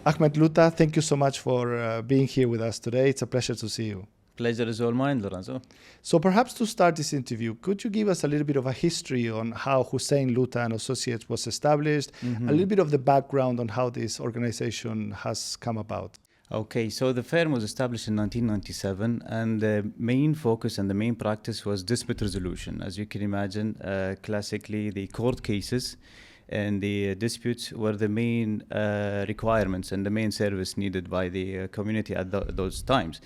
Ahmad Lootah, thank you so much for being here with us today. It's a pleasure to see you. Pleasure is all mine, Lorenzo. So perhaps to start this interview, could you give us a little bit of a history on how Hussein Lootah Associates was established, a little bit of the background on how this organization has come about? Okay, so the firm was established in 1997, and the main focus and the main practice was dispute resolution. As you can imagine, classically, the court cases and the disputes were the main requirements and the main service needed by the community at those times.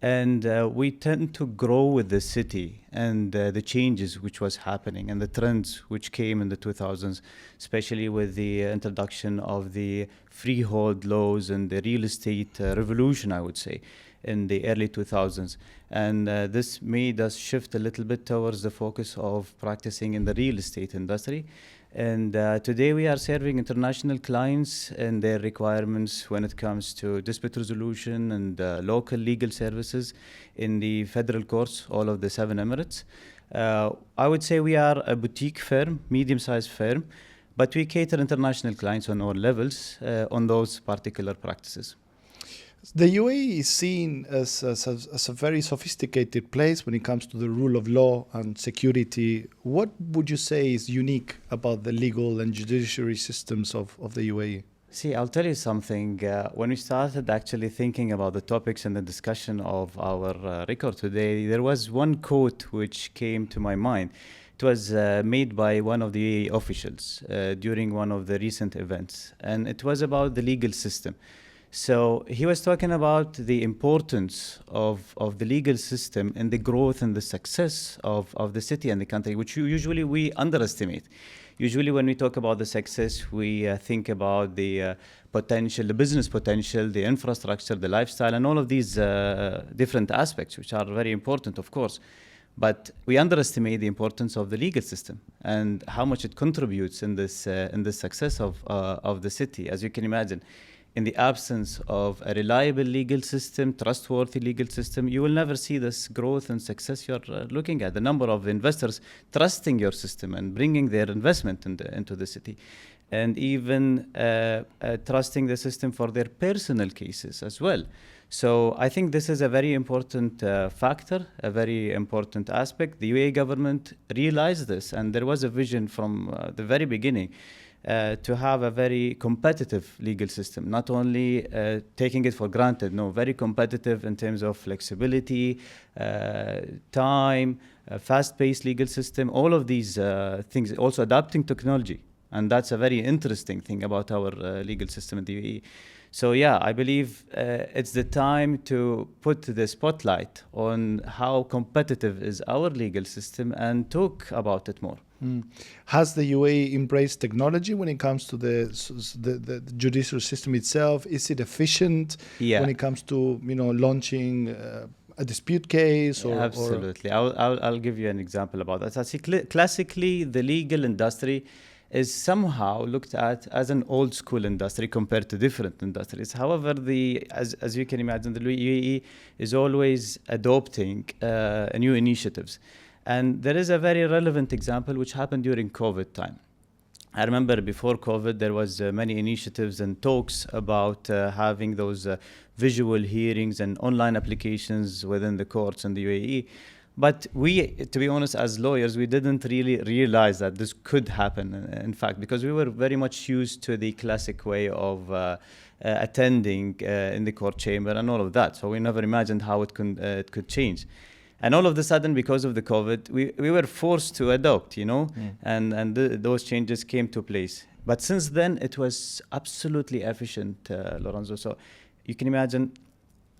And we tend to grow with the city and the changes which was happening and the trends which came in the 2000s, especially with the introduction of the freehold laws and the real estate revolution, I would say, in the early 2000s. And this made us shift a little bit towards the focus of practicing in the real estate industry. And today we are serving international clients and their requirements when it comes to dispute resolution and local legal services in the federal courts, all of the 7 Emirates. I would say we are a boutique firm, medium-sized firm, but we cater international clients on all levels on those particular practices. The UAE is seen as a very sophisticated place when it comes to the rule of law and security. What would you say is unique about the legal and judiciary systems of the UAE? See, I'll tell you something. When we started actually thinking about the topics and the discussion of our record today, there was one quote which came to my mind. It was made by one of the UAE officials during one of the recent events, and it was about the legal system. So he was talking about the importance of the legal system and the growth and the success of the city and the country, which usually we underestimate. Usually when we talk about the success, we think about the potential, the business potential, the infrastructure, the lifestyle, and all of these different aspects, which are very important, of course. But we underestimate the importance of the legal system and how much it contributes in this success of the city. As you can imagine, in the absence of a reliable legal system, trustworthy legal system, you will never see this growth and success you're looking at. The number of investors trusting your system and bringing their investment into the city, and even trusting the system for their personal cases as well. So I think this is a very important factor, a very important aspect. The UAE government realized this, and there was a vision from the very beginning to have a very competitive legal system, not only taking it for granted, no, very competitive in terms of flexibility, time, fast-paced legal system, all of these things, also adapting technology. And that's a very interesting thing about our legal system in the UAE. So yeah, I believe it's the time to put the spotlight on how competitive is our legal system and talk about it more. Has the UAE embraced technology when it comes to the judicial system itself? Is it efficient when it comes to launching a dispute case? Absolutely. I'll give you an example about that. I see classically the legal industry is somehow looked at as an old school industry compared to different industries. However, as you can imagine, the UAE is always adopting new initiatives. And there is a very relevant example which happened during COVID time. I remember before COVID, there was many initiatives and talks about having those visual hearings and online applications within the courts in the UAE. But we, to be honest, as lawyers, we didn't really realize that this could happen, in fact, because we were very much used to the classic way of attending in the court chamber and all of that. So we never imagined how it could change. And all of a sudden, because of the COVID, we were forced to adopt, and those changes came to place. But since then, it was absolutely efficient, Lorenzo. So you can imagine,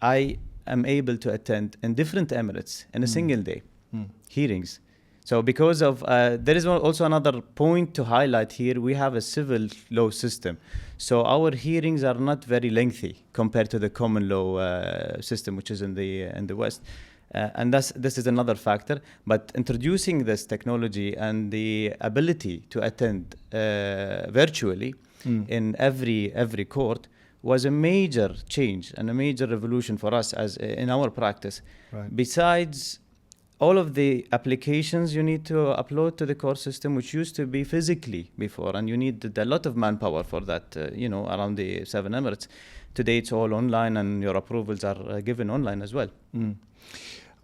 I am able to attend in different Emirates in a single day, hearings. So because of, there is also another point to highlight here, we have a civil law system. So our hearings are not very lengthy compared to the common law system, which is in the West. And this is another factor. But introducing this technology and the ability to attend virtually in every court was a major change and a major revolution for us as in our practice. Right. Besides all of the applications you need to upload to the core system, which used to be physically before, and you needed a lot of manpower for that, around the 7 Emirates. Today it's all online, and your approvals are given online as well.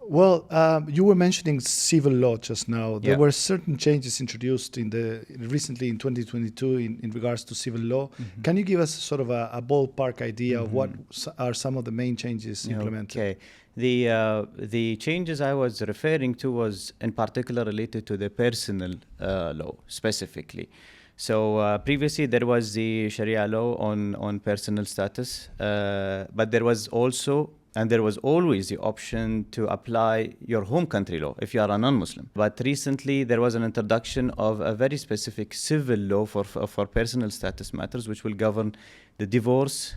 Well, you were mentioning civil law just now. There Yeah. were certain changes introduced recently in 2022 in regards to civil law. Can you give us sort of a ballpark idea of what are some of the main changes implemented? Okay. The changes I was referring to was in particular related to the personal law specifically. So previously there was the Sharia law on personal status, but there was also and there was always the option to apply your home country law if you are a non-Muslim. But recently there was an introduction of a very specific civil law for personal status matters, which will govern the divorce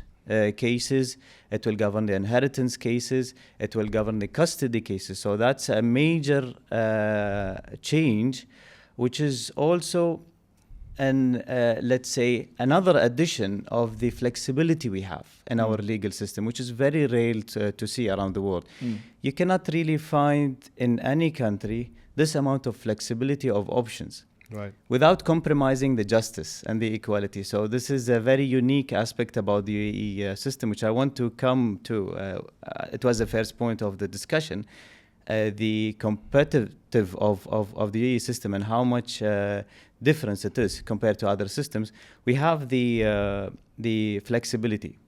cases, it will govern the inheritance cases, it will govern the custody cases. So that's a major change, which is also let's say another addition of the flexibility we have in our legal system, which is very rare to see around the world. You cannot really find in any country this amount of flexibility of options. Right. Without compromising the justice and the equality. So this is a very unique aspect about the UAE system, which I want to come to. It was the first point of the discussion. The competitive of the UAE system and how much difference it is compared to other systems. We have the flexibility,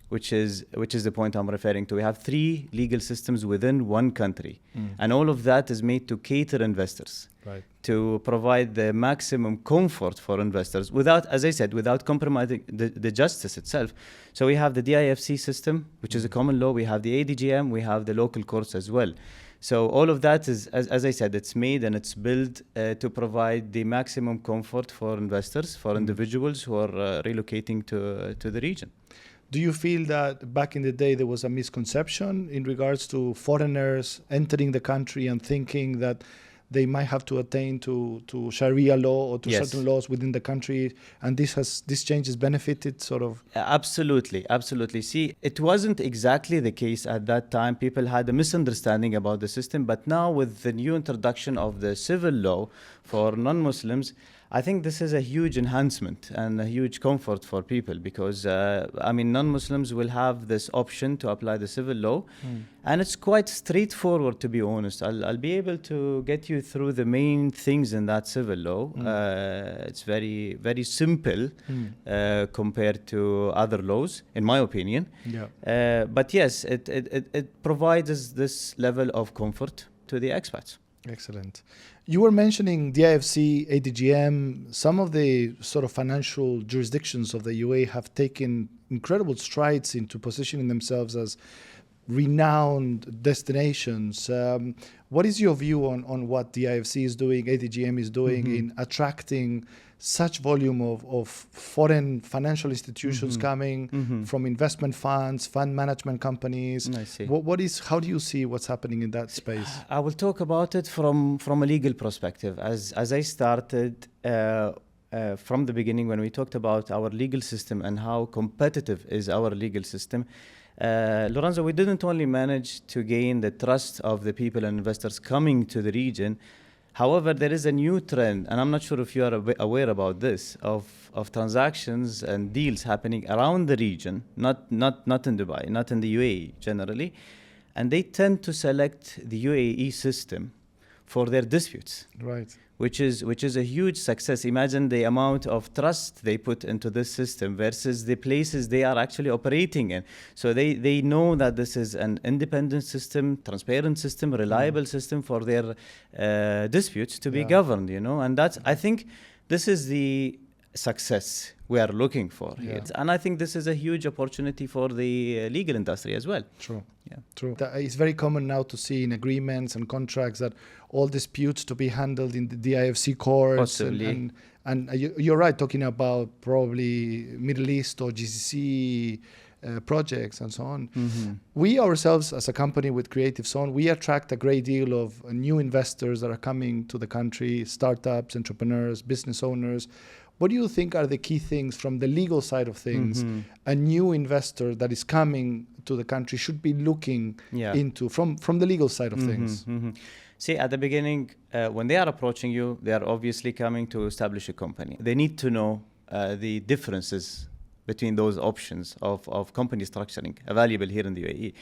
which is the point I'm referring to. We have 3 legal systems within one country, and all of that is made to cater investors, right, to provide the maximum comfort for investors without, as I said, without compromising the justice itself. So we have the DIFC system, which is a common law. We have the ADGM. We have the local courts as well. So all of that is, as I said, it's made and it's built to provide the maximum comfort for investors, for individuals who are relocating to the region. Do you feel that back in the day there was a misconception in regards to foreigners entering the country and thinking that they might have to attain to Sharia law or to Yes. certain laws within the country, and this change has benefited sort of? Absolutely, absolutely. See, it wasn't exactly the case at that time. People had a misunderstanding about the system, but now with the new introduction of the civil law for non-Muslims, I think this is a huge enhancement and a huge comfort for people because, non-Muslims will have this option to apply the civil law. And it's quite straightforward, to be honest. I'll be able to get you through the main things in that civil law. It's very, very simple compared to other laws, in my opinion. Yeah. But yes, it provides us this level of comfort to the expats. Excellent. You were mentioning DIFC, ADGM. Some of the sort of financial jurisdictions of the UAE have taken incredible strides into positioning themselves as renowned destinations. What is your view on what DIFC is doing, ADGM is doing in attracting such volume of foreign financial institutions coming from investment funds, fund management companies? I see. How do you see what's happening in that space? I will talk about it from a legal perspective. As I started from the beginning, when we talked about our legal system and how competitive is our legal system, Lorenzo, we didn't only manage to gain the trust of the people and investors coming to the region. However, there is a new trend, and I'm not sure if you are aware about this, of transactions and deals happening around the region, not in Dubai, not in the UAE generally, and they tend to select the UAE system for their disputes. Right. Which is a huge success. Imagine the amount of trust they put into this system versus the places they are actually operating in. So they know that this is an independent system, transparent system, reliable system for their disputes to be governed, and I think this is the success we are looking for here. And I think this is a huge opportunity for the legal industry as well. True. Yeah. True. It's very common now to see in agreements and contracts that all disputes to be handled in the DIFC courts. Possibly. And you're right, talking about probably Middle East or GCC projects and so on. We ourselves, as a company with Creative Zone, we attract a great deal of new investors that are coming to the country, startups, entrepreneurs, business owners. What do you think are the key things from the legal side of things a new investor that is coming to the country should be looking into from the legal side of things? See, at the beginning, when they are approaching you, they are obviously coming to establish a company. They need to know the differences between those options of company structuring available here in the UAE.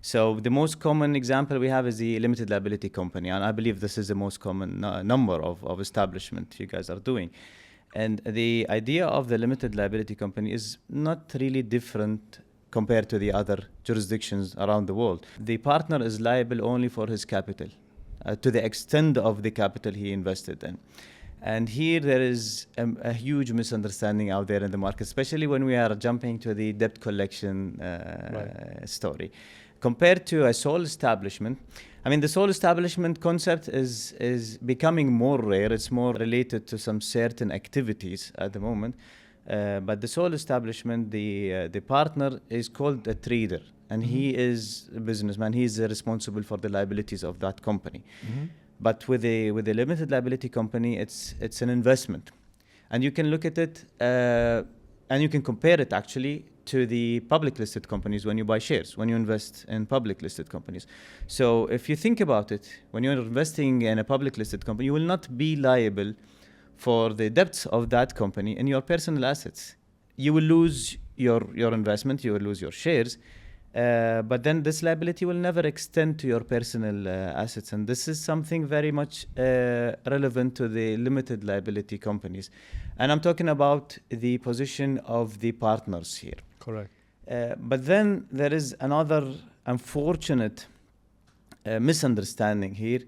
So the most common example we have is the limited liability company, and I believe this is the most common number of establishment you guys are doing. And the idea of the limited liability company is not really different compared to the other jurisdictions around the world. The partner is liable only for his capital, to the extent of the capital he invested in. And here there is a huge misunderstanding out there in the market, especially when we are jumping to the debt collection story. Compared to a sole establishment, I mean, the sole establishment concept is becoming more rare. It's more related to some certain activities at the moment. But the sole establishment, the partner is called a trader, and he is a businessman. He is responsible for the liabilities of that company. But with a limited liability company, it's an investment, and you can look at it and you can compare it actually to the public listed companies when you buy shares, when you invest in public listed companies. So if you think about it, when you're investing in a public listed company, you will not be liable for the debts of that company and your personal assets. You will lose your investment, you will lose your shares, but then this liability will never extend to your personal assets. And this is something very much relevant to the limited liability companies. And I'm talking about the position of the partners here. Correct. But then there is another unfortunate misunderstanding here.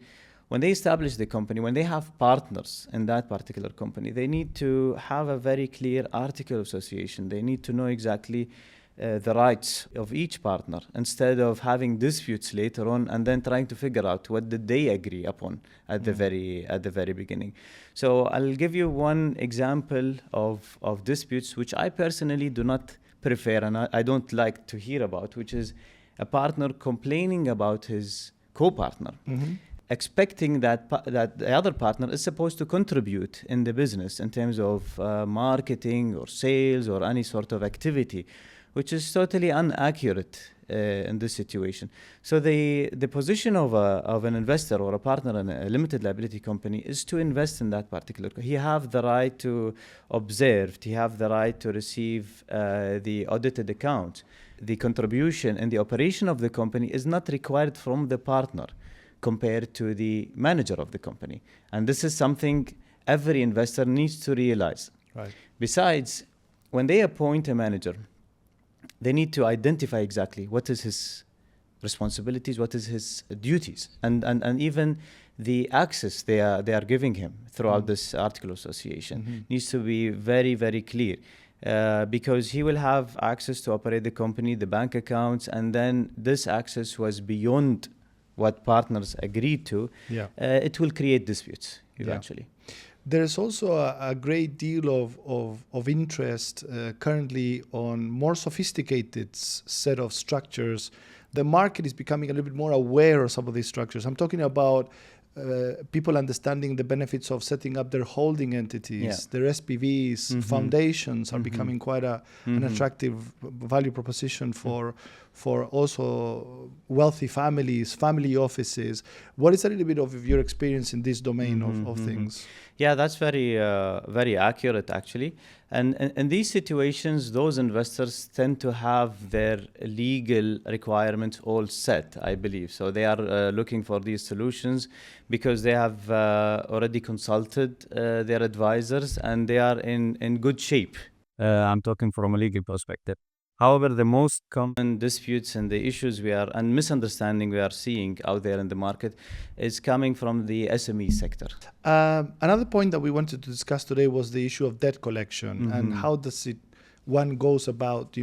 When they establish the company, when they have partners in that particular company, they need to have a very clear article of association. They need to know exactly the rights of each partner, instead of having disputes later on and then trying to figure out what did they agree upon at the very beginning. So I'll give you one example of disputes which I personally do not prefer and I don't like to hear about, which is a partner complaining about his co-partner, expecting that the other partner is supposed to contribute in the business in terms of marketing or sales or any sort of activity, which is totally inaccurate in this situation. So the position of an investor or a partner in a limited liability company is to invest in that particular. He have the right to observe. He have the right to receive the audited account. The contribution and the operation of the company is not required from the partner compared to the manager of the company. And this is something every investor needs to realize. Right. Besides, when they appoint a manager, they need to identify exactly what is his responsibilities, what is his duties, and even the access they are giving him throughout this article of association needs to be very, very clear. Because he will have access to operate the company, the bank accounts, and then this access was beyond what partners agreed to, it will create disputes eventually. There is also a great deal of interest currently on more sophisticated set of structures. The market is becoming a little bit more aware of some of these structures. I'm talking about people understanding the benefits of setting up their holding entities, their SPVs, foundations are becoming quite an attractive value proposition for also wealthy families, family offices. What is a little bit of your experience in this domain of things? Yeah, that's very accurate actually. And in these situations, those investors tend to have their legal requirements all set, I believe. So they are looking for these solutions because they have already consulted their advisors and they are in good shape. I'm talking from a legal perspective. However, the most common disputes and the issues and misunderstanding we are seeing out there in the market is coming from the SME sector. Another point that we wanted to discuss today was the issue of debt collection and how one goes about,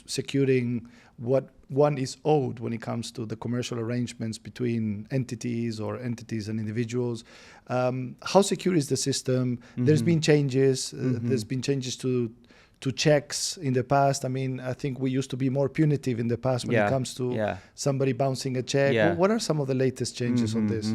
securing what one is owed when it comes to the commercial arrangements between entities or entities and individuals. How secure is the system? There's been changes. There's been changes to checks in the past. I mean, I think we used to be more punitive in the past when it comes to somebody bouncing a check. What are some of the latest changes on this?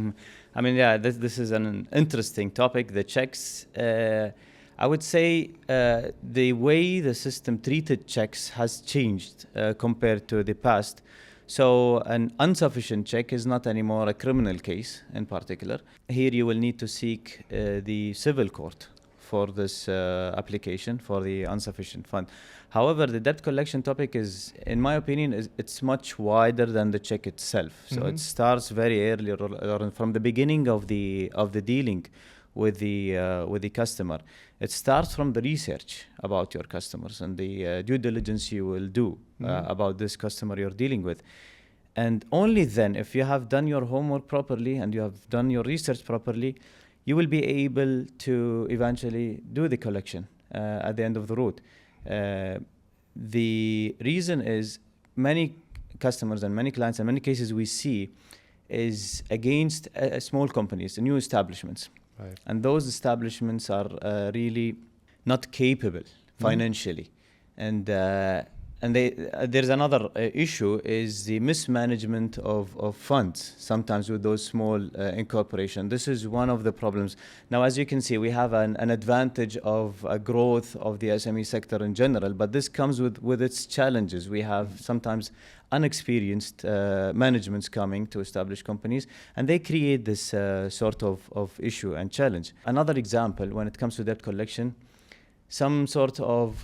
I mean, this is an interesting topic, the checks. I would say the way the system treated checks has changed compared to the past. So an insufficient check is not anymore a criminal case in particular. Here you will need to seek the civil court for this application for the insufficient fund. However, the debt collection topic is, in my opinion, it's much wider than the check itself. So it starts very early or from the beginning of the dealing with the customer. It starts from the research about your customers and the due diligence you will do about this customer you're dealing with. And only then, if you have done your homework properly and you have done your research properly, you will be able to eventually do the collection at the end of the road. The reason is many customers and many clients, in many cases we see, is against small companies, new establishments. Right. And those establishments are really not capable financially. And there's another issue is the mismanagement of funds, sometimes with those small incorporations. This is one of the problems. Now, as you can see, we have an advantage of a growth of the SME sector in general, but this comes with its challenges. We have sometimes unexperienced managements coming to establish companies, and they create this sort of issue and challenge. Another example, when it comes to debt collection, some sort of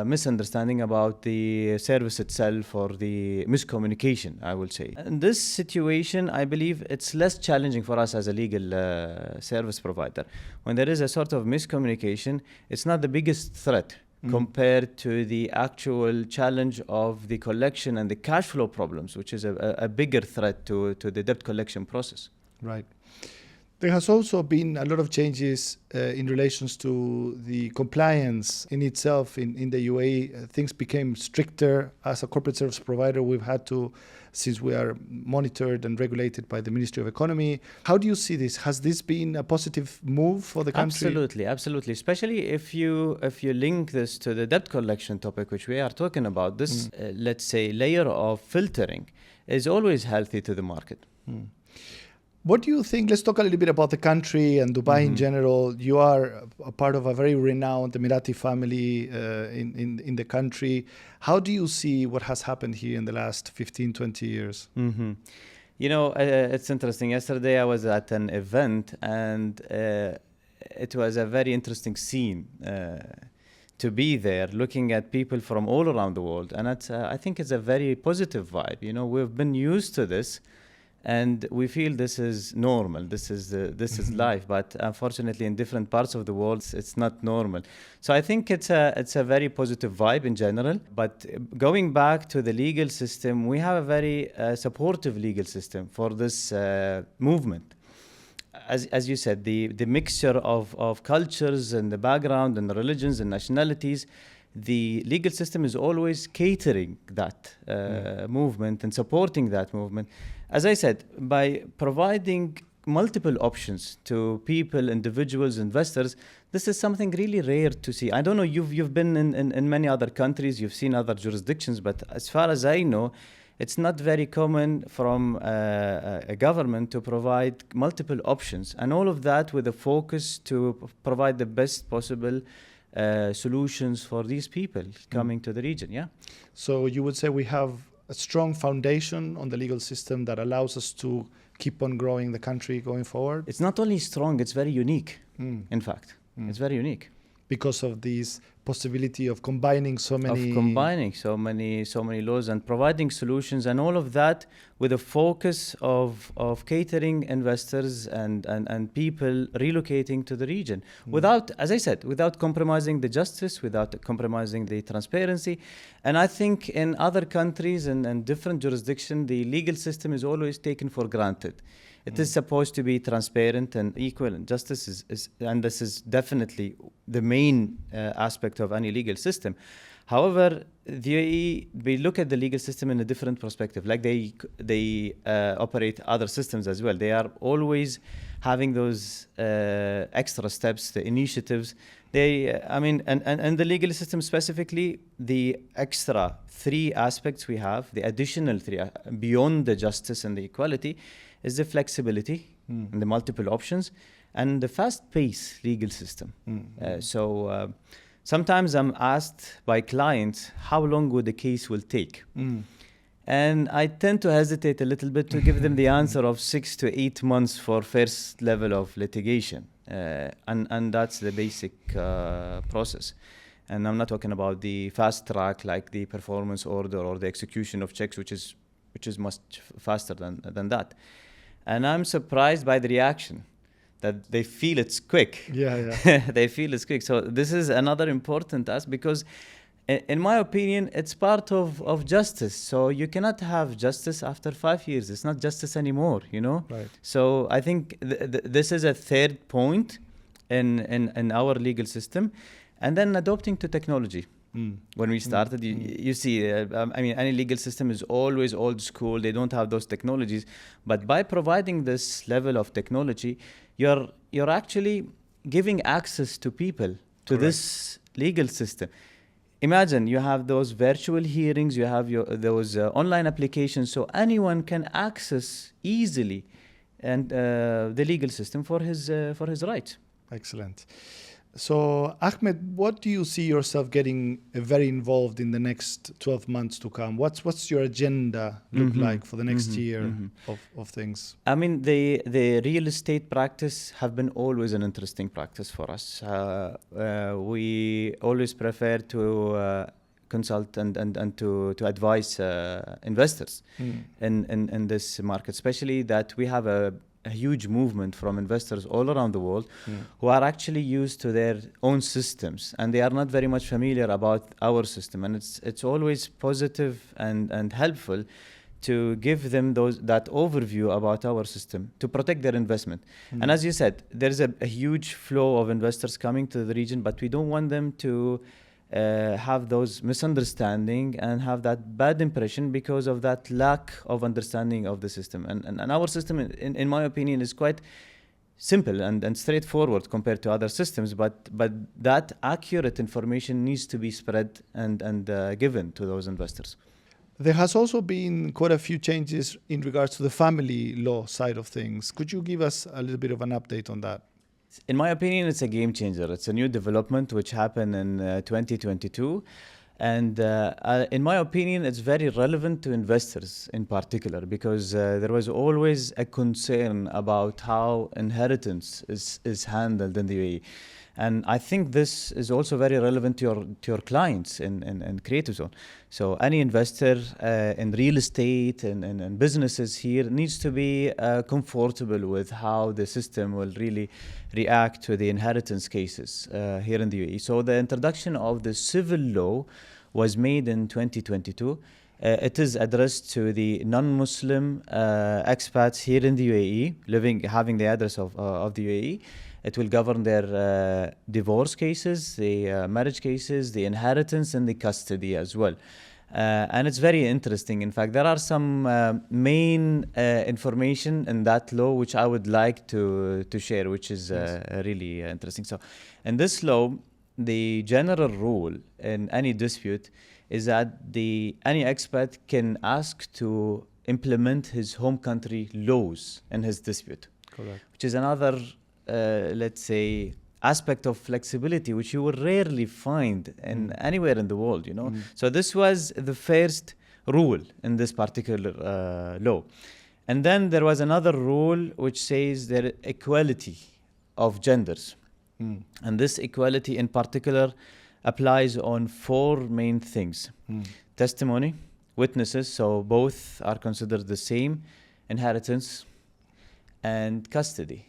misunderstanding about the service itself or the miscommunication, I will say. In this situation, I believe it's less challenging for us as a legal service provider. When there is a sort of miscommunication, it's not the biggest threat compared to the actual challenge of the collection and the cash flow problems, which is a bigger threat to the debt collection process. Right. There has also been a lot of changes in relations to the compliance in itself in the UAE. Things became stricter. As a corporate service provider, we've had to, since we are monitored and regulated by the Ministry of Economy. How do you see this? Has this been a positive move for the country? Absolutely. Especially if you link this to the debt collection topic, which we are talking about, this, let's say, layer of filtering is always healthy to the market. What do you think? Let's talk a little bit about the country and Dubai in general. You are a part of a very renowned Emirati family in the country. How do you see what has happened here in the last 15, 20 years? You know, it's interesting. Yesterday I was at an event and it was a very interesting scene to be there, looking at people from all around the world. And I think it's a very positive vibe. You know, we've been used to this. And we feel this is normal. This is life. But unfortunately, in different parts of the world, it's not normal. So I think it's a very positive vibe in general. But going back to the legal system, we have a very supportive legal system for this movement. As you said, the mixture of cultures and the background and the religions and nationalities, the legal system is always catering that movement and supporting that movement. As I said, by providing multiple options to people, individuals, investors, this is something really rare to see. I don't know, you've been in many other countries, you've seen other jurisdictions, but as far as I know, it's not very common from a government to provide multiple options, and all of that with a focus to provide the best possible solutions for these people coming to the region. Yeah. So you would say we have a strong foundation on the legal system that allows us to keep on growing the country going forward? It's not only strong, it's very unique, in fact. It's very unique. Because of this possibility of combining so many laws and providing solutions, and all of that with a focus of catering investors and people relocating to the region without, as I said, without compromising the justice, without compromising the transparency. And I think in other countries and different jurisdictions, the legal system is always taken for granted. It is supposed to be transparent and equal, and justice and this is definitely the main aspect of any legal system. However, the UAE, we look at the legal system in a different perspective. Like they operate other systems as well. They are always having those extra steps, the initiatives. And the legal system specifically, the extra 3 aspects we have, the additional 3 beyond the justice and the equality, is the flexibility and the multiple options and the fast-paced legal system. So sometimes I'm asked by clients how long would the case will take. And I tend to hesitate a little bit to give them the answer of 6 to 8 months for first level of litigation. And that's the basic process. And I'm not talking about the fast track like the performance order or the execution of checks, which is much faster than that. And I'm surprised by the reaction that they feel it's quick. Yeah. They feel it's quick. So this is another important aspect because in my opinion, it's part of justice. So you cannot have justice after 5 years. It's not justice anymore, you know? Right. So I think this is a third point in our legal system. And then adopting to technology. When we started, you see, I mean, any legal system is always old school. They don't have those technologies. But by providing this level of technology, you're actually giving access to people to this legal system. Imagine you have those virtual hearings, you have those online applications, so anyone can access easily and the legal system for his rights. Excellent. So, Ahmed, what do you see yourself getting very involved in the next 12 months to come? What's your agenda look like for the next year of things? I mean, the real estate practice have been always an interesting practice for us. We always prefer to consult and to advise investors in this market, especially that we have a huge movement from investors all around the world who are actually used to their own systems and they are not very much familiar about our system, and it's always positive and helpful to give them that overview about our system to protect their investment. And as you said, there's a huge flow of investors coming to the region, but we don't want them to have those misunderstanding and have that bad impression because of that lack of understanding of the system. And our system, in my opinion, is quite simple and straightforward compared to other systems, but that accurate information needs to be spread and given to those investors. There has also been quite a few changes in regards to the family law side of things. Could you give us a little bit of an update on that? In my opinion, it's a game changer. It's a new development which happened in 2022. And in my opinion, it's very relevant to investors in particular because there was always a concern about how inheritance is handled in the UAE. And I think this is also very relevant to your clients in Creative Zone. So any investor in real estate and businesses here needs to be comfortable with how the system will really react to the inheritance cases here in the UAE. So the introduction of the civil law was made in 2022. It is addressed to the non-Muslim expats here in the UAE, having the address of the UAE. It will govern their divorce cases, the marriage cases, the inheritance, and the custody as well. And it's very interesting. In fact, there are some main information in that law which I would like to share, which is really interesting. So in this law, the general rule in any dispute is that any expat can ask to implement his home country laws in his dispute. Correct. Which is another let's say, aspect of flexibility, which you will rarely find in anywhere in the world, you know. So this was the first rule in this particular law. And then there was another rule which says the equality of genders. And this equality in particular applies on 4 main things. Testimony, witnesses, so both are considered the same, inheritance, and custody.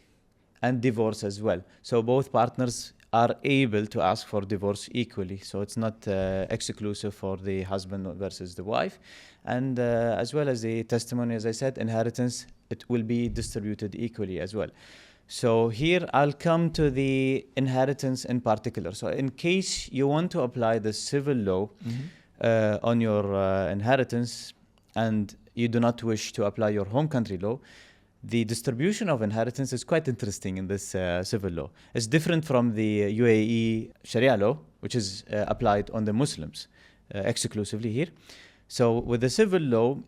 And divorce as well. So both partners are able to ask for divorce equally. So it's not exclusive for the husband versus the wife. And as well as the testimony, as I said, inheritance, it will be distributed equally as well. So here I'll come to the inheritance in particular. So in case you want to apply the civil law on your inheritance and you do not wish to apply your home country law, the distribution of inheritance is quite interesting in this civil law. It's different from the UAE Sharia law, which is applied on the Muslims exclusively here. So with the civil law,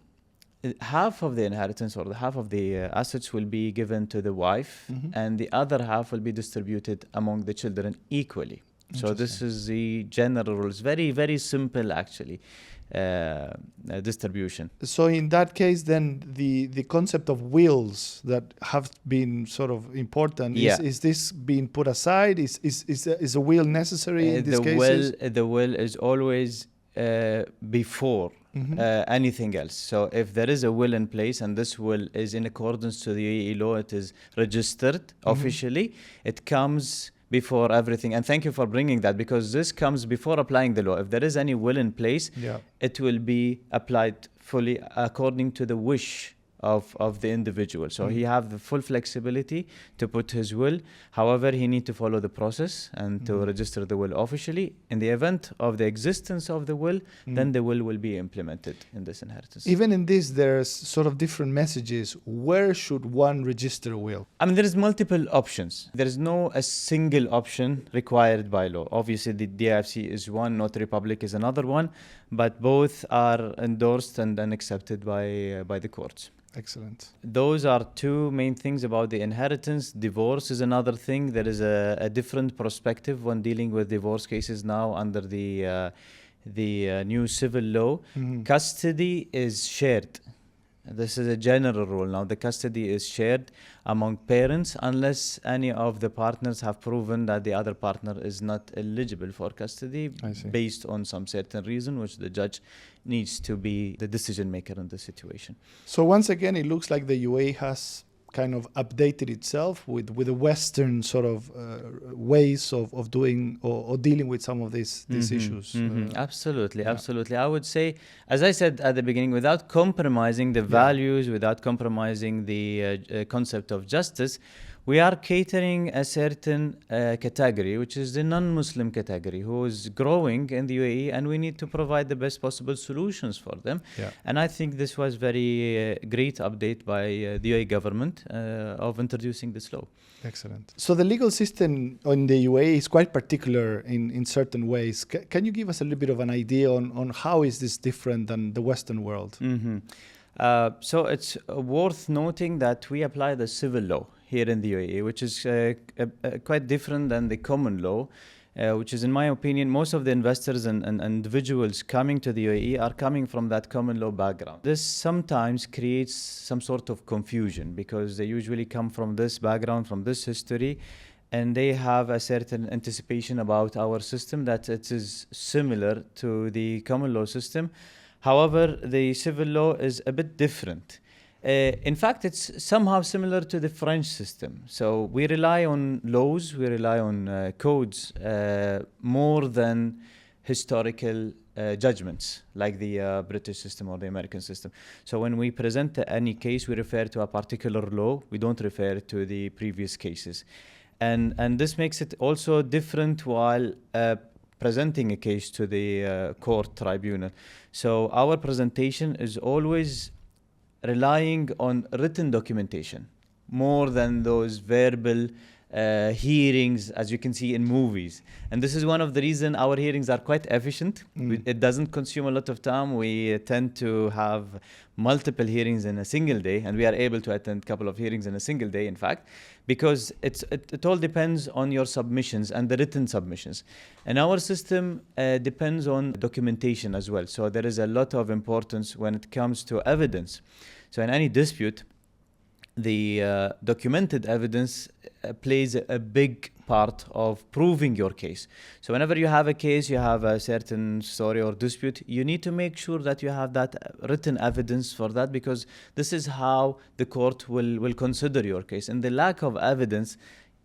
half of the inheritance or half of the assets will be given to the wife, and the other half will be distributed among the children equally. So this is the general rules. Very, very simple, actually, distribution. So in that case, then the concept of wills that have been sort of important, is this being put aside? Is a will necessary in these cases? The will is always before anything else. So if there is a will in place and this will is in accordance to the UAE law, it is registered officially, it comes before everything. And thank you for bringing that, because this comes before applying the law. If there is any will in place, it will be applied fully according to the wish of the individual. So he have the full flexibility to put his will. However, he need to follow the process and to register the will officially. In the event of the existence of the will, then the will be implemented in this inheritance. Even in this, there's sort of different messages. Where should one register a will? I mean, there is multiple options. There is no a single option required by law. Obviously, the DIFC is one, Notary Public is another one, but both are endorsed and then accepted by the courts. Excellent. Those are two main things about the inheritance. Divorce is another thing. There is a different perspective when dealing with divorce cases now under the new civil law. Custody is shared. This is a general rule now. The custody is shared among parents unless any of the partners have proven that the other partner is not eligible for custody based on some certain reason, which the judge needs to be the decision maker in the situation. So once again, it looks like the UAE has kind of updated itself with the Western sort of ways of doing or dealing with some of these issues. Absolutely. I would say, as I said at the beginning, without compromising the values, without compromising the concept of justice, we are catering a certain category, which is the non-Muslim category, who is growing in the UAE, and we need to provide the best possible solutions for them. And I think this was very great update by the UAE government of introducing this law. Excellent. So the legal system in the UAE is quite particular in certain ways. Can you give us a little bit of an idea on how is this different than the Western world? So it's worth noting that we apply the civil law here in the UAE, which is quite different than the common law, which is, in my opinion, most of the investors and individuals coming to the UAE are coming from that common law background. This sometimes creates some sort of confusion because they usually come from this background, from this history, and they have a certain anticipation about our system that it is similar to the common law system. However, the civil law is a bit different. In fact, it's somehow similar to the French system. So we rely on laws, we rely on codes more than historical judgments like the British system or the American system. So when we present any case, we refer to a particular law. We don't refer to the previous cases. And this makes it also different while presenting a case to the court tribunal. So our presentation is always relying on written documentation more than those verbal hearings, as you can see in movies. And this is one of the reasons our hearings are quite efficient. It doesn't consume a lot of time. We tend to have multiple hearings in a single day, and we are able to attend a couple of hearings in a single day, in fact, because it all depends on your submissions and the written submissions. And our system depends on documentation as well. So there is a lot of importance when it comes to evidence. So in any dispute, the documented evidence plays a big part of proving your case. So whenever you have a case, you have a certain story or dispute, you need to make sure that you have that written evidence for that, because this is how the court will consider your case. And the lack of evidence,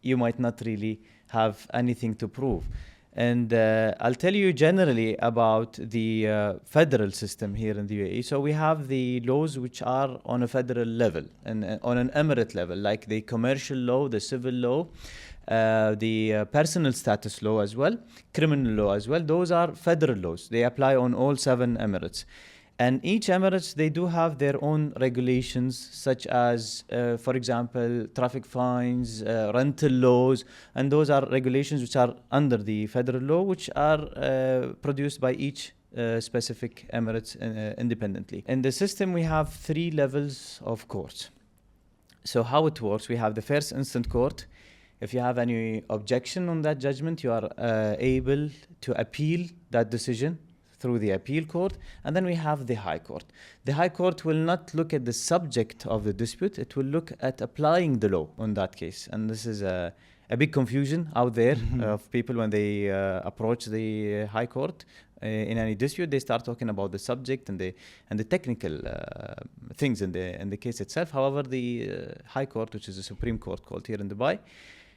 you might not really have anything to prove. And I'll tell you generally about the federal system here in the UAE. So we have the laws which are on a federal level and on an emirate level, like the commercial law, the civil law, the personal status law as well, criminal law as well. Those are federal laws. They apply on all 7 emirates. And each emirates, they do have their own regulations, such as, for example, traffic fines, rental laws, and those are regulations which are under the federal law, which are produced by each specific emirates independently. In the system, we have 3 levels of courts. So how it works, we have the first instant court, If you have any objection on that judgment, you are able to appeal that decision through the appeal court. And then we have the High Court. The High Court will not look at the subject of the dispute. It will look at applying the law on that case. And this is a big confusion out there of people when they approach the High Court. In any dispute, they start talking about the subject and the technical things in the case itself. However, the High Court, which is the Supreme Court called here in Dubai,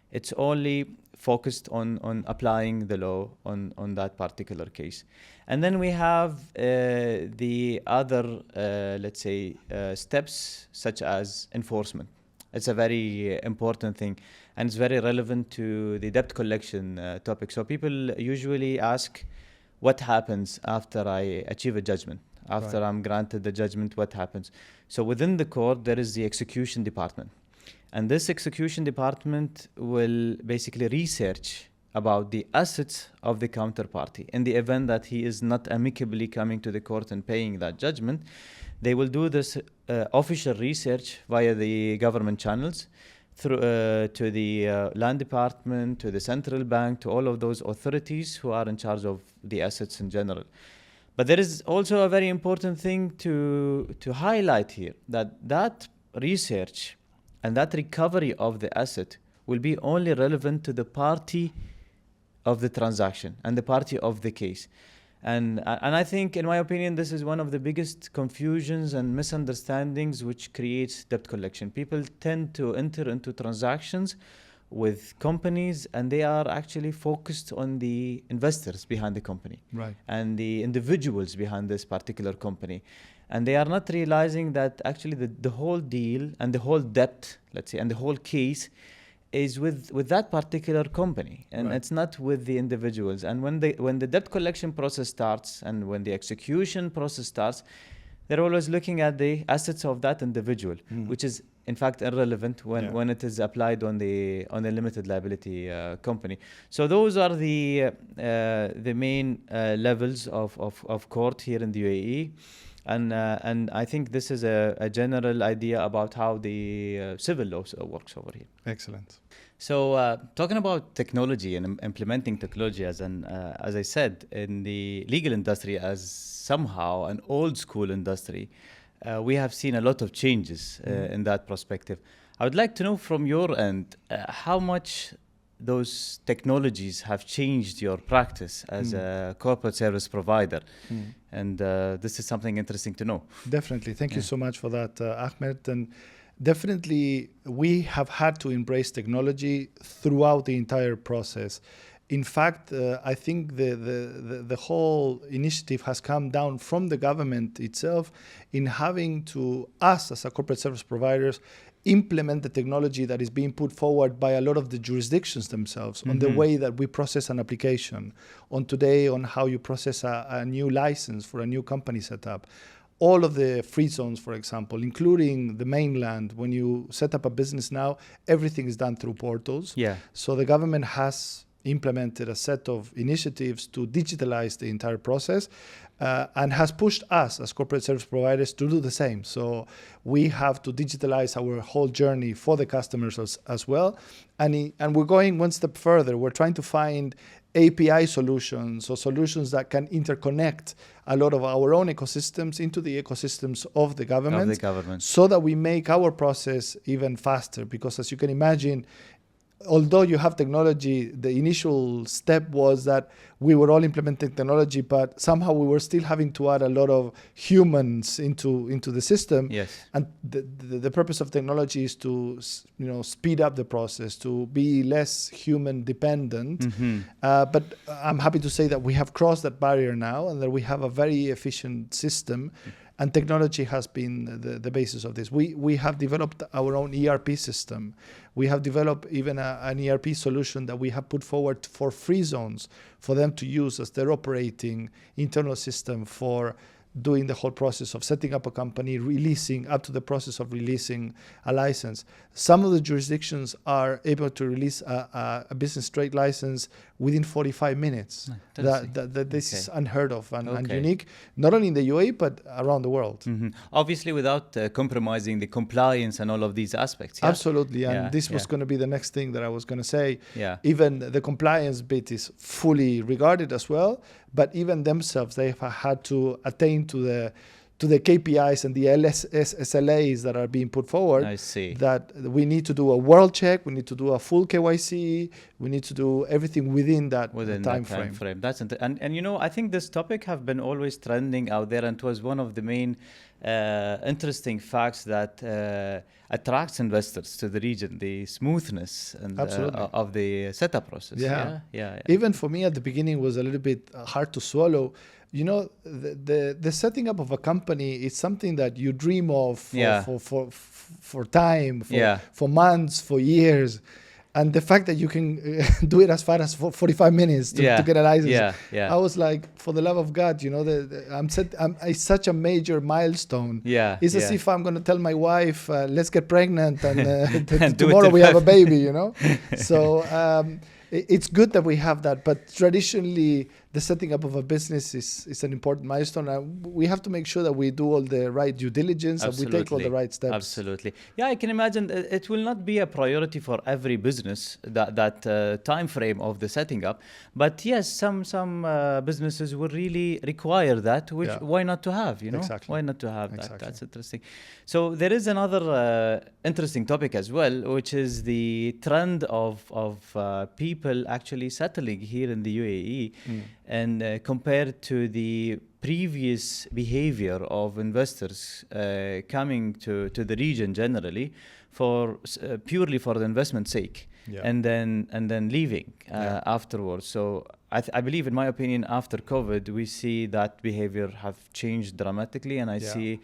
it's only focused on applying the law on that particular case. And then we have the other, let's say, steps such as enforcement. It's a very important thing, and it's very relevant to the debt collection topic. So people usually ask, what happens after I achieve a judgment? After I'm granted the judgment, what happens? So within the court, there is the execution department. And this execution department will basically research about the assets of the counterparty. In the event that he is not amicably coming to the court and paying that judgment, they will do this official research via the government channels, through to the land department, to the central bank, to all of those authorities who are in charge of the assets in general. But there is also a very important thing to highlight here, that research and that recovery of the asset will be only relevant to the party of the transaction and the party of the case. And I think, in my opinion, this is one of the biggest confusions and misunderstandings which creates debt collection. People tend to enter into transactions with companies, and they are actually focused on the investors behind the company, Right. and the individuals behind this particular company. And they are not realizing that actually the whole deal and the whole debt, let's say, and the whole case is with that particular company, and it's not with the individuals. And when the debt collection process starts and when the execution process starts, they're always looking at the assets of that individual, which is in fact irrelevant when it is applied on the limited liability company. So those are the main levels of court here in the UAE. And I think this is a general idea about how the civil law works over here. Excellent. So talking about technology and implementing technology, as I said, in the legal industry as somehow an old school industry, we have seen a lot of changes in that perspective. I would like to know from your end how much those technologies have changed your practice as a corporate service provider. And this is something interesting to know. Definitely. Thank you so much for that, Ahmed. And definitely, we have had to embrace technology throughout the entire process. In fact, I think the whole initiative has come down from the government itself in having to, us as a corporate service providers, implement the technology that is being put forward by a lot of the jurisdictions themselves on the way that we process an application, on how you process a new license for a new company setup. All of the free zones, for example, including the mainland, when you set up a business now, everything is done through portals. Yeah. So the government has implemented a set of initiatives to digitalize the entire process and has pushed us as corporate service providers to do the same. So we have to digitalize our whole journey for the customers as well. And we're going one step further. We're trying to find API solutions or solutions that can interconnect a lot of our own ecosystems into the ecosystems of the government. So that we make our process even faster. Because as you can imagine, although you have technology, the initial step was that we were all implementing technology, but somehow we were still having to add a lot of humans into the system. Yes. And the purpose of technology is to speed up the process, to be less human dependent. But I'm happy to say that we have crossed that barrier now, and that we have a very efficient system. And technology has been the basis of this. We have developed our own ERP system. We have developed even an ERP solution that we have put forward for free zones for them to use as their operating internal system for doing the whole process of setting up a company, releasing, up to the process of releasing a license. Some of the jurisdictions are able to release a business trade license within 45 minutes. This is unheard of and unique, not only in the UAE, but around the world. Obviously, without compromising the compliance and all of these aspects. Yeah? Absolutely. And this was going to be the next thing that I was going to say. Yeah. Even the compliance bit is fully regarded as well, but even themselves, they have had to attain to the KPIs and the SLAs that are being put forward. I see. That we need to do a world check, we need to do a full KYC, we need to do everything within that time frame. That's and you know, I think this topic have been always trending out there, and it was one of the main interesting facts that attracts investors to the region, the smoothness and of the setup process. Yeah. Even for me at the beginning was a little bit hard to swallow. You know, the setting up of a company is something that you dream of for time, for months, for years. And the fact that you can do it as fast as 45 minutes to get a license, I was like, for the love of God, you know, it's such a major milestone. It's as if I'm going to tell my wife, let's get pregnant and tomorrow we have a baby, you know. So it's good that we have that, but traditionally the setting up of a business is an important milestone. We have to make sure that we do all the right due diligence and we take all the right steps. Absolutely. Yeah, I can imagine it will not be a priority for every business, that time frame of the setting up. But yes, some businesses will really require that, which why not to have, you know? Exactly. Why not to have that? That's interesting. So there is another interesting topic as well, which is the trend of people actually settling here in the UAE. And compared to the previous behavior of investors coming to the region generally for purely for the investment sake, and then leaving afterwards. So I believe, in my opinion, after COVID, we see that behavior have changed dramatically, and I see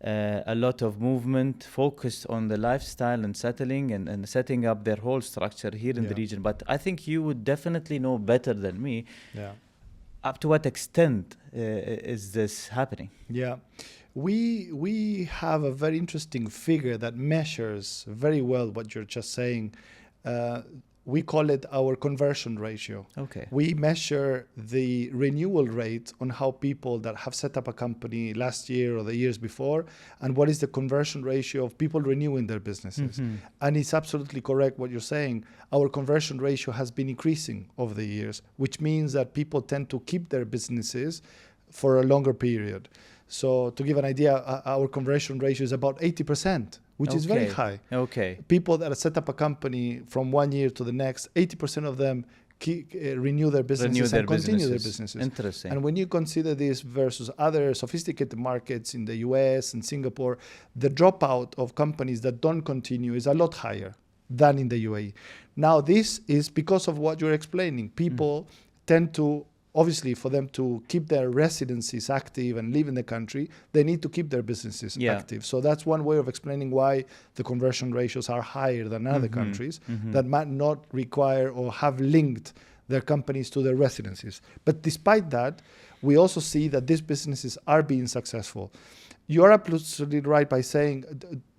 a lot of movement focused on the lifestyle and settling and setting up their whole structure here in the region. But I think you would definitely know better than me. Up to what extent is this happening? Yeah, we have a very interesting figure that measures very well what you're just saying. We call it our conversion ratio. Okay. We measure the renewal rate on how people that have set up a company last year or the years before, and what is the conversion ratio of people renewing their businesses. And it's absolutely correct what you're saying. Our conversion ratio has been increasing over the years, which means that people tend to keep their businesses for a longer period. So to give an idea, our conversion ratio is about 80%. Which is very high. People that set up a company from 1 year to the next, 80% of them renew their businesses and continue their businesses. Interesting. And when you consider this versus other sophisticated markets in the US and Singapore, the dropout of companies that don't continue is a lot higher than in the UAE. Now, this is because of what you're explaining. People tend to, obviously, for them to keep their residencies active and live in the country, they need to keep their businesses active. So that's one way of explaining why the conversion ratios are higher than other countries that might not require or have linked their companies to their residencies. But despite that, we also see that these businesses are being successful. You are absolutely right by saying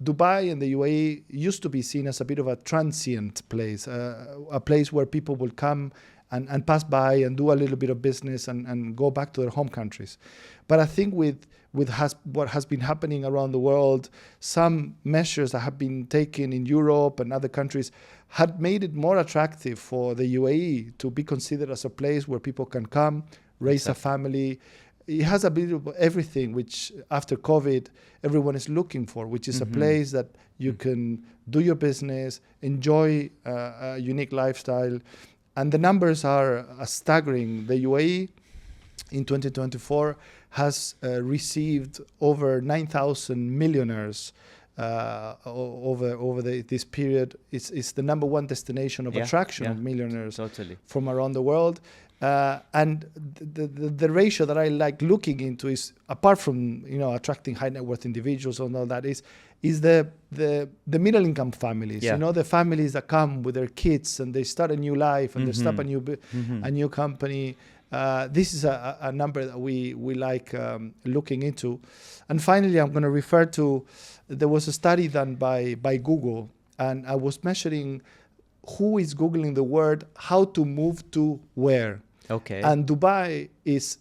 Dubai and the UAE used to be seen as a bit of a transient place, a place where people will come and pass by and do a little bit of business and go back to their home countries. But I think with what has been happening around the world, some measures that have been taken in Europe and other countries had made it more attractive for the UAE to be considered as a place where people can come, raise a family. It has a bit of everything, which after COVID, everyone is looking for, which is a place that you can do your business, enjoy a unique lifestyle. And the numbers are staggering. The UAE in 2024 has received over 9,000 millionaires over this period. It's the number one destination of attraction of millionaires from around the world. And the ratio that I like looking into is, apart from attracting high net worth individuals and all that, is the middle income families. The families that come with their kids and they start a new life and they start a new company. This is a number that we like looking into. And finally, I'm going to refer to, there was a study done by Google, and I was measuring who is Googling the word how to move to where. Okay. And Dubai is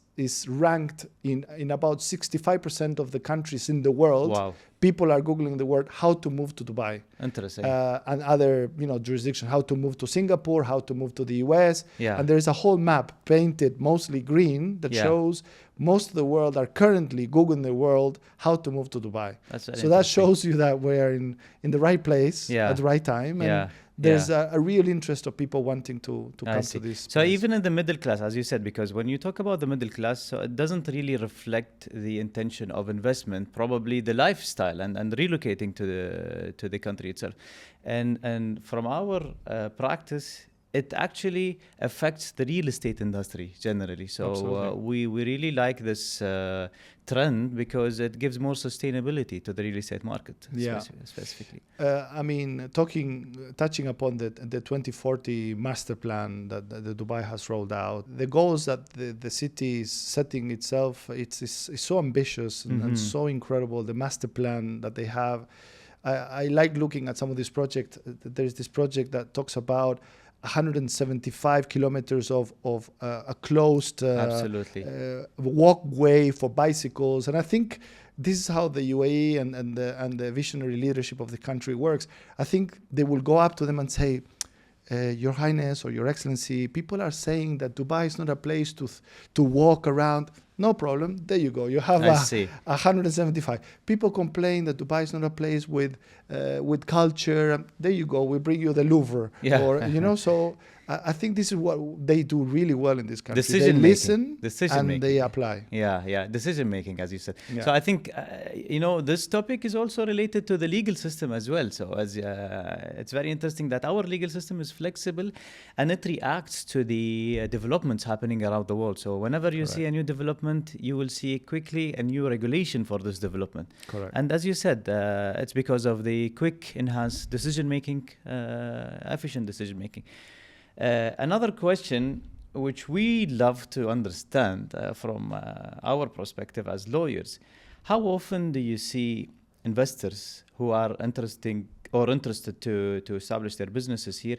ranked in about 65% of the countries in the world. Wow. People are Googling the word how to move to Dubai. Interesting. And other jurisdictions, how to move to Singapore, how to move to the US. Yeah. And there's a whole map painted mostly green that shows most of the world are currently Googling the world how to move to Dubai. So that shows you that we're in the right place at the right time. And there's a real interest of people wanting to come to this So place. even in the middle class, as you said, because when you talk about the middle class, so it doesn't really reflect the intention of investment, probably the lifestyle and relocating to the country itself. And from our practice, it actually affects the real estate industry generally. So we really like this trend because it gives more sustainability to the real estate market specifically. I mean, touching upon the 2040 master plan that the Dubai has rolled out, the goals that the city is setting itself, it's so ambitious and so incredible. The master plan that they have, I like looking at some of these projects. There's this project that talks about 175 kilometers of a closed walkway for bicycles, and I think this is how the UAE and the visionary leadership of the country works. I think they will go up to them and say, Your Highness or Your Excellency, people are saying that Dubai is not a place to walk around. No problem. There you go. You have 175. People complain that Dubai is not a place with culture. There you go. We bring you the Louvre. Or so I think this is what they do really well in this country. They listen and they apply. Decision making, as you said. So I think this topic is also related to the legal system as well. So as it's very interesting that our legal system is flexible and it reacts to the developments happening around the world. So whenever you see a new development, you will see quickly a new regulation for this development. Correct. And as you said, it's because of the quick, enhanced decision making, efficient decision making. Another question which we love to understand from our perspective as lawyers, how often do you see investors who are interested to establish their businesses here,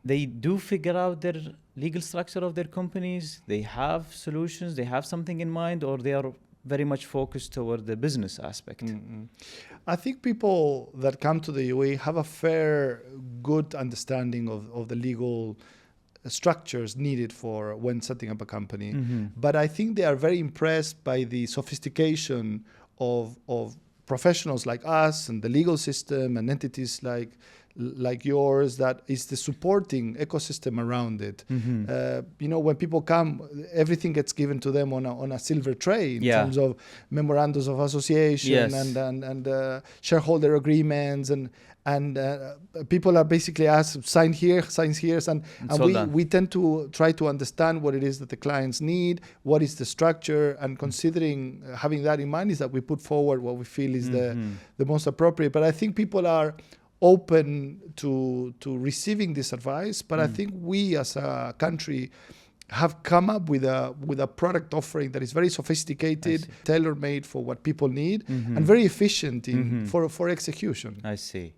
they do figure out their legal structure of their companies, they have solutions, they have something in mind, or they are very much focused toward the business aspect? I think people that come to the UAE have a good understanding of the legal structures needed for when setting up a company. But I think they are very impressed by the sophistication of professionals like us and the legal system and entities like yours, that is the supporting ecosystem around it. When people come, everything gets given to them on a silver tray in terms of memorandums of association and shareholder agreements and people are basically asked, sign here, and we tend to try to understand what it is that the clients need, what is the structure, and considering having that in mind is that we put forward what we feel is the most appropriate. But I think people are open to receiving this advice, but I think we as a country have come up with a product offering that is very sophisticated, tailor-made for what people need, and very efficient for execution. I see.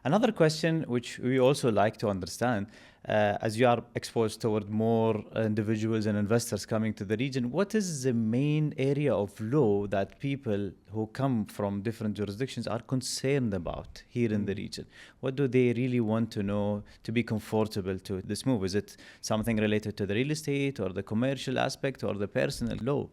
Another question which we also like to understand, as you are exposed toward more individuals and investors coming to the region, what is the main area of law that people who come from different jurisdictions are concerned about here in the region? What do they really want to know to be comfortable to this move? Is it something related to the real estate or the commercial aspect or the personal law?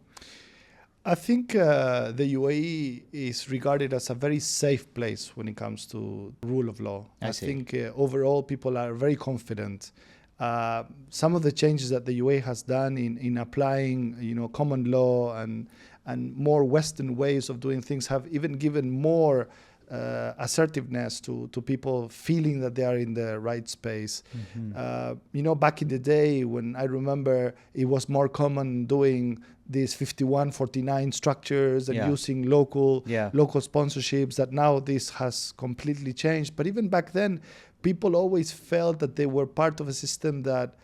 I think the UAE is regarded as a very safe place when it comes to rule of law. I think overall people are very confident. Some of the changes that the UAE has done in applying, common law and more Western ways of doing things have even given more assertiveness to people feeling that they are in the right space. Back in the day when I remember it was more common doing these 51-49 structures and using local sponsorships, that now this has completely changed. But even back then, people always felt that they were part of a system that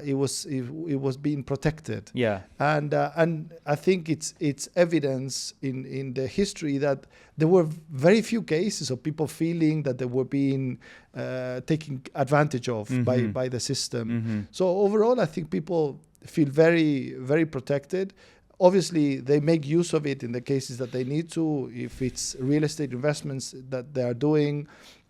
it was being protected. Yeah. And I think it's evidence in the history that there were very few cases of people feeling that they were being taken advantage of by the system. So overall, I think people feel very, very protected. Obviously, they make use of it in the cases that they need to. If it's real estate investments that they are doing,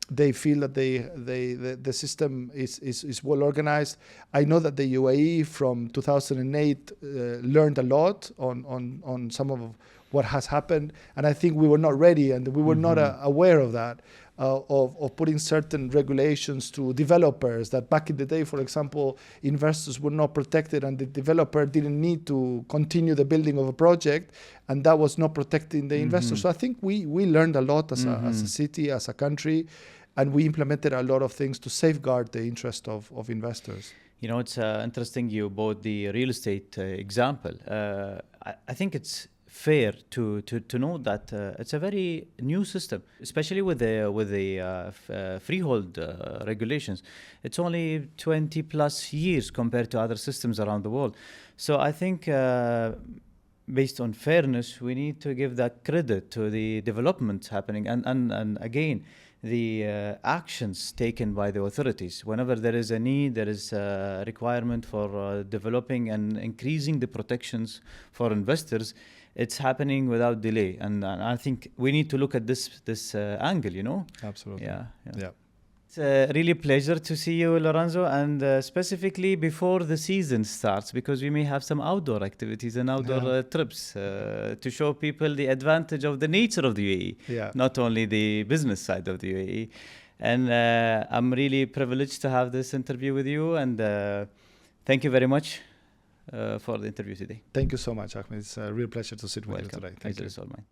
they feel that the system is well organized. I know that the UAE from 2008 learned a lot on some of what has happened, and I think we were not ready and we were not aware of that. Of putting certain regulations to developers that back in the day, for example, investors were not protected and the developer didn't need to continue the building of a project, and that was not protecting the investor. So I think we learned a lot as a city, as a country, and we implemented a lot of things to safeguard the interest of investors. You know, it's interesting you brought the real estate example. I think it's fair to know that it's a very new system, especially with the freehold regulations. It's only 20 plus years compared to other systems around the world. So I think based on fairness, we need to give that credit to the developments happening and again, the actions taken by the authorities. Whenever there is a need, there is a requirement for developing and increasing the protections for investors. It's happening without delay, and I think we need to look at this angle. You know. Absolutely. Yeah. It's Yeah. a really pleasure to see you, Lorenzo, and specifically before the season starts, because we may have some outdoor activities and outdoor trips to show people the advantage of the nature of the UAE, not only the business side of the UAE. And I'm really privileged to have this interview with you, and thank you very much for the interview today. Thank you so much, Ahmed. It's a real pleasure to sit with you Welcome. today. Thank you. Pleasure is all mine.